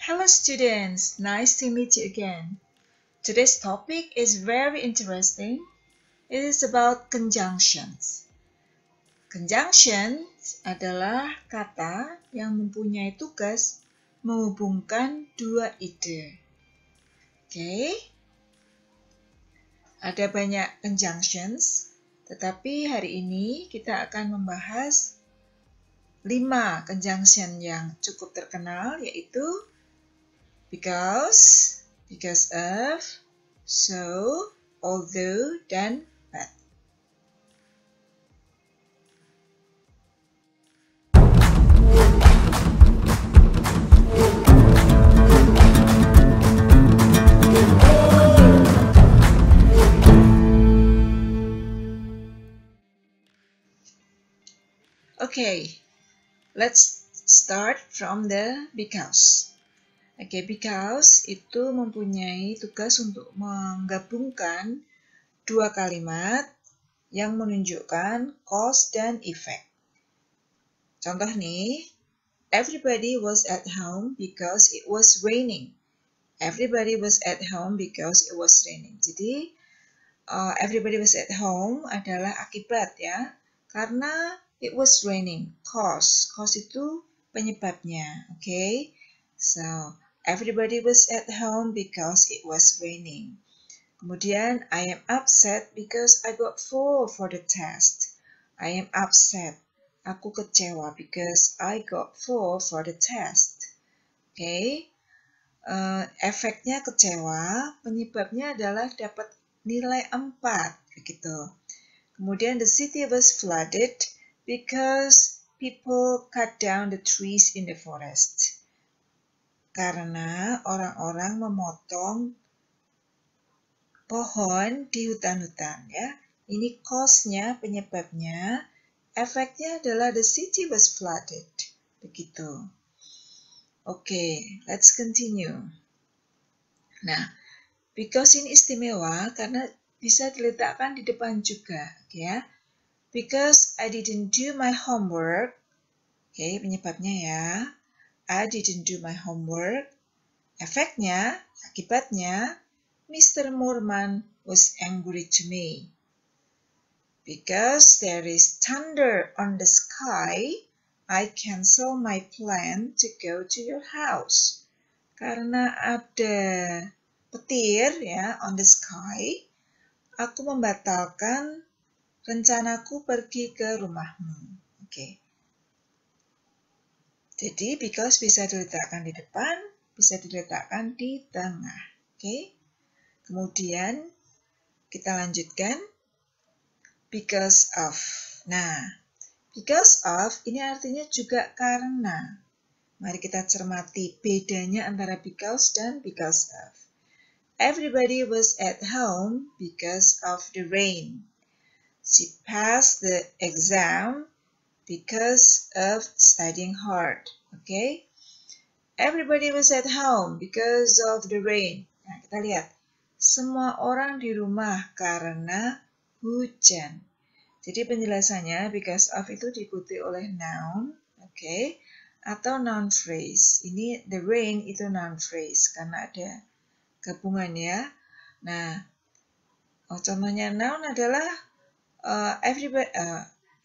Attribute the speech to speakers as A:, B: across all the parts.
A: Hello students, nice to meet you again. Today's topic is very interesting. It is about conjunctions. Conjunctions adalah kata yang mempunyai tugas menghubungkan dua ide. Oke? Ada banyak conjunctions, tetapi hari ini kita akan membahas 5 conjunction yang cukup terkenal, yaitu because of, so, although, dan but. Okay, let's start from the because. Oke, because itu mempunyai tugas untuk menggabungkan dua kalimat yang menunjukkan cause dan effect. Contoh nih, everybody was at home because it was raining. Everybody was at home because it was raining. Jadi, everybody was at home adalah akibat ya, karena it was raining. Cause itu penyebabnya. Okay? So, everybody was at home because it was raining. Kemudian, I am upset because I got 4 for the test. I am upset. Aku kecewa because I got 4 for the test. Okay? Efeknya kecewa, penyebabnya adalah dapat nilai 4. Begitu. Kemudian, the city was flooded because people cut down the trees in the forest. Karena orang-orang memotong pohon di hutan-hutan ya. Ini cause-nya, penyebabnya. Efeknya adalah the city was flooded. Begitu. Oke, let's continue. Nah, because ini istimewa karena bisa diletakkan di depan juga, ya. Because I didn't do my homework. Oke, penyebabnya ya. I didn't do my homework. Efeknya, akibatnya, Mr. Moorman was angry to me. Because there is thunder on the sky, I cancel my plan to go to your house. Karena ada petir ya on the sky, aku membatalkan rencanaku pergi ke rumahmu. Oke. Jadi because bisa diletakkan di depan, bisa diletakkan di tengah. Oke. Kemudian kita lanjutkan because of. Nah, because of ini artinya juga karena. Mari kita cermati bedanya antara because dan because of. Everybody was at home because of the rain. She passed the exam because of studying hard. Okay? Everybody was at home because of the rain. Nah, kita lihat. Semua orang di rumah karena hujan. Jadi penjelasannya because of itu diikuti oleh noun, oke, atau noun phrase. Ini the rain itu noun phrase karena ada gabungan ya. Nah, contohnya noun adalah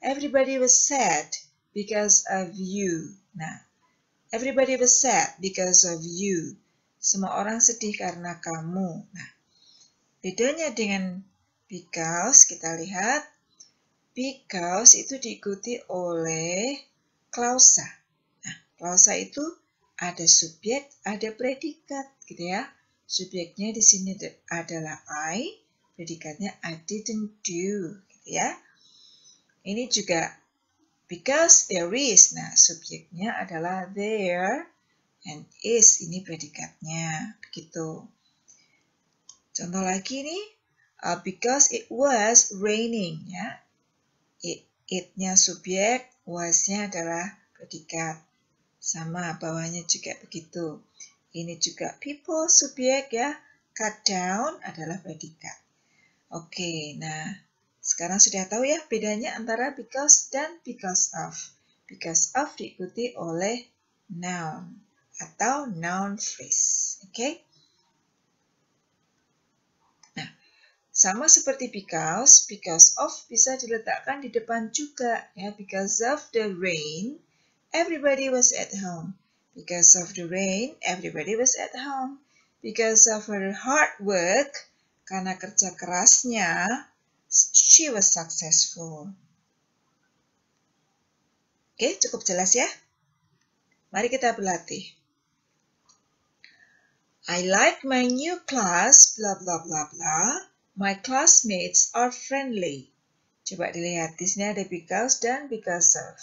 A: everybody was sad because of you. Nah, everybody was sad because of you. Semua orang sedih karena kamu. Nah, bedanya dengan because, kita lihat, because itu diikuti oleh klausa. Nah, klausa itu ada subjek, ada predikat, gitu ya. Subjeknya di sini adalah I, predikatnya I didn't do, gitu ya. Ini juga because there is. Nah, subjeknya adalah there, and is ini predikatnya, begitu. Contoh lagi nih, because it was raining, ya. It-nya subjek, was-nya adalah predikat. Sama, bawahnya juga begitu. Ini juga people subjek ya, cut down adalah predikat. Oke, nah sekarang sudah tahu ya bedanya antara because dan because of. Because of diikuti oleh noun atau noun phrase. Oke? Nah, sama seperti because of bisa diletakkan di depan juga ya. Because of the rain, everybody was at home. Because of the rain, everybody was at home. Because of her hard work, karena kerja kerasnya, she was successful. Oke, cukup jelas ya? Mari kita berlatih. I like my new class, blah blah blah blah. My classmates are friendly. Coba dilihat, di sini ada because dan because of.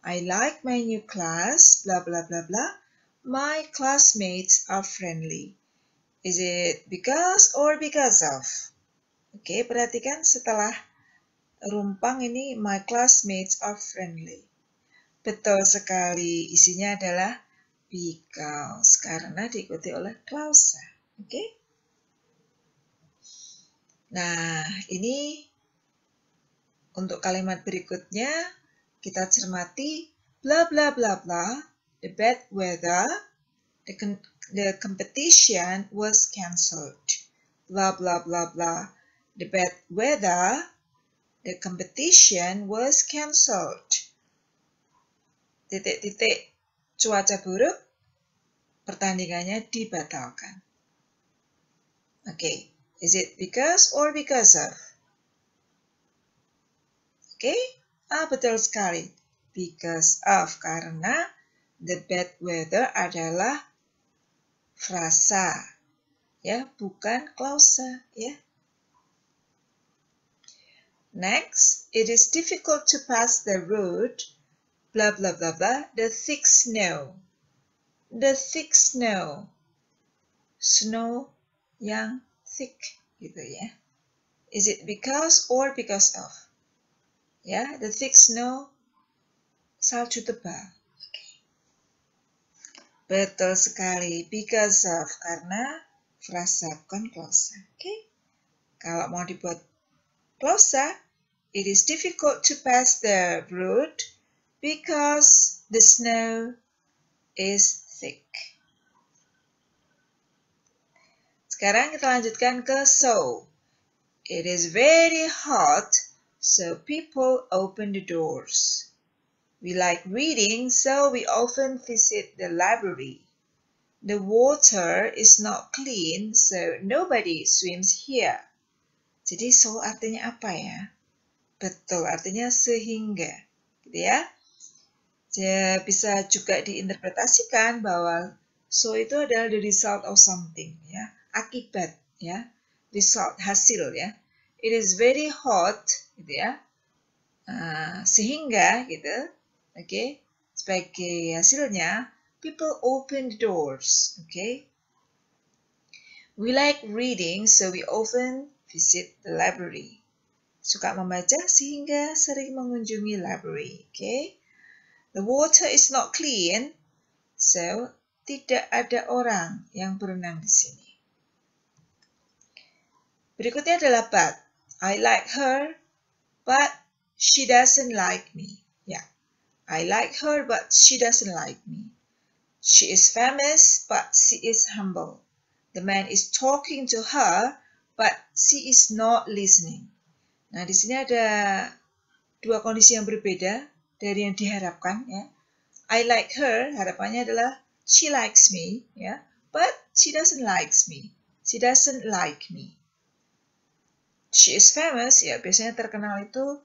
A: I like my new class, blah blah blah blah. My classmates are friendly. Is it because or because of? Oke, perhatikan setelah rumpang ini my classmates are friendly. Betul sekali, isinya adalah because karena diikuti oleh klausa. Oke? Nah, ini untuk kalimat berikutnya kita cermati bla bla bla bla, the bad weather, the competition was cancelled. Blah blah blah blah. The bad weather, the competition was cancelled. Titik-titik cuaca buruk, pertandingannya dibatalkan. Oke, is it because or because of? Oke, betul sekali. Because of, karena the bad weather adalah frasa, ya, bukan klausa, ya. Next, it is difficult to pass the road, blah blah blah blah, the thick snow. The thick snow. Snow yang thick, gitu ya. Is it because or because of? Ya, the thick snow, salju tebal. Betul sekali, because of, karena frasa bukan klausa. Oke? Kalau mau dibuat klausa, it is difficult to pass the road because the snow is thick. Sekarang kita lanjutkan ke so. It is very hot, so people open the doors. We like reading, so we often visit the library. The water is not clean, so nobody swims here. Jadi so artinya apa ya? Betul, artinya sehingga. Gitu ya. Jadi, bisa juga diinterpretasikan bahwa so itu adalah the result of something, ya. Akibat, ya. Result, hasil, ya. It is very hot, gitu ya. Sehingga, gitu. Oke. Sebagai hasilnya, people open the doors. Okay. We like reading, so we often visit the library. Suka membaca sehingga sering mengunjungi library. Okay. The water is not clean, so tidak ada orang yang berenang di sini. Berikutnya adalah but. I like her, but she doesn't like me. Ya. I like her, but she doesn't like me. She is famous, but she is humble. The man is talking to her, but she is not listening. Nah, di sini ada dua kondisi yang berbeda dari yang diharapkan. Ya. I like her, harapannya adalah she likes me, ya, but she doesn't like me. She doesn't like me. She is famous, ya, biasanya terkenal itu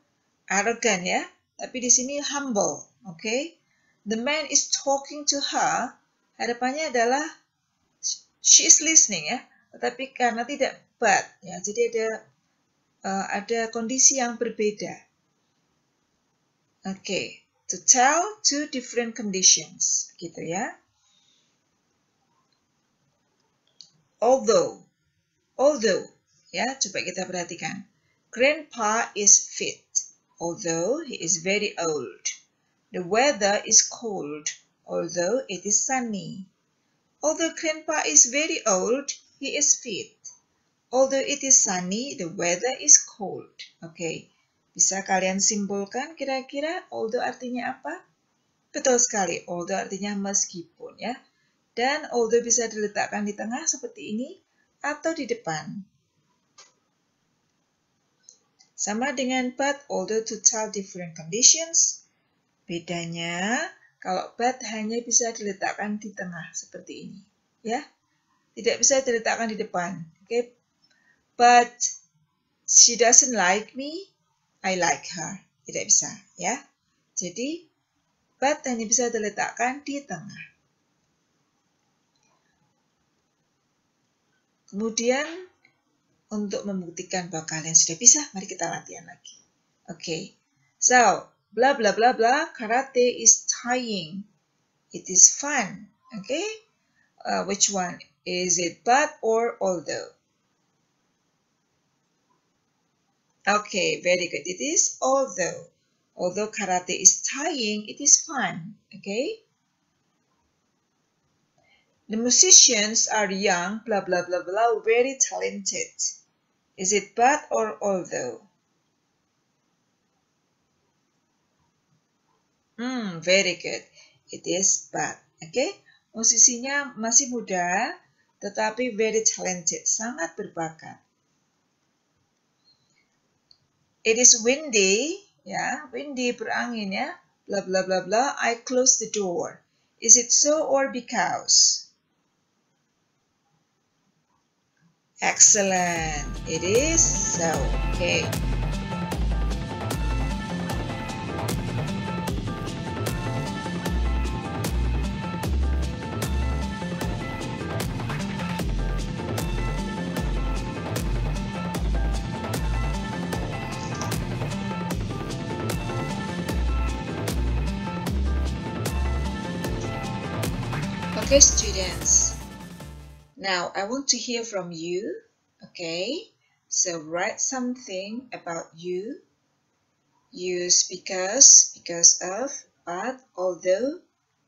A: arogan, ya, tapi di sini humble, okay? The man is talking to her, harapannya adalah she is listening, ya, tetapi karena tidak but, ya, jadi ada kondisi yang berbeda. Okay, to tell two different conditions, gitu ya. Although, ya, coba kita perhatikan. Grandpa is fit, although he is very old. The weather is cold, although it is sunny. Although Grandpa is very old, he is fit. Although it is sunny, the weather is cold. Oke, bisa kalian simpulkan kira-kira although artinya apa? Betul sekali, although artinya meskipun, ya. Dan although bisa diletakkan di tengah seperti ini atau di depan. Sama dengan but, although to tell different conditions. Bedanya, kalau but hanya bisa diletakkan di tengah seperti ini. Ya, tidak bisa diletakkan di depan. Okay? But she doesn't like me, I like her. Tidak bisa, ya. Jadi, but hanya bisa diletakkan di tengah. Kemudian, untuk membuktikan bahwa kalian sudah bisa, mari kita latihan lagi. Okay. So, blah blah blah blah, karate is tying. It is fun. Okay. Which one? Is it but or although? Okay, very good. It is although. Although karate is tying, it is fun. Okay. The musicians are young, blah blah blah blah, very talented. Is it but or although? Very good. It is but. Okay. Musisinya masih muda, tetapi very talented, sangat berbakat. It is windy, ya, windy berangin ya, blah blah blah blah. I close the door. Is it so or because? Excellent. It is so. Okay. Okay, students. Now, I want to hear from you, okay? So, write something about you. Use because of, but, although,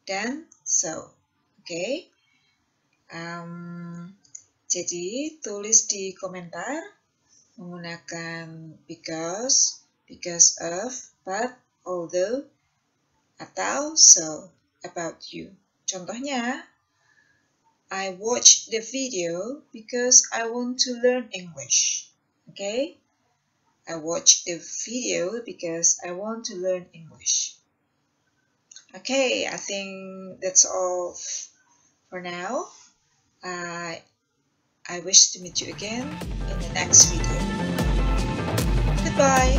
A: dan, so. Okay? Jadi, tulis di komentar menggunakan because of, but, although, atau so about you. Contohnya, I watched the video because I want to learn English. Okay? I watched the video because I want to learn English. Okay, I think that's all for now. I wish to meet you again in the next video. Goodbye.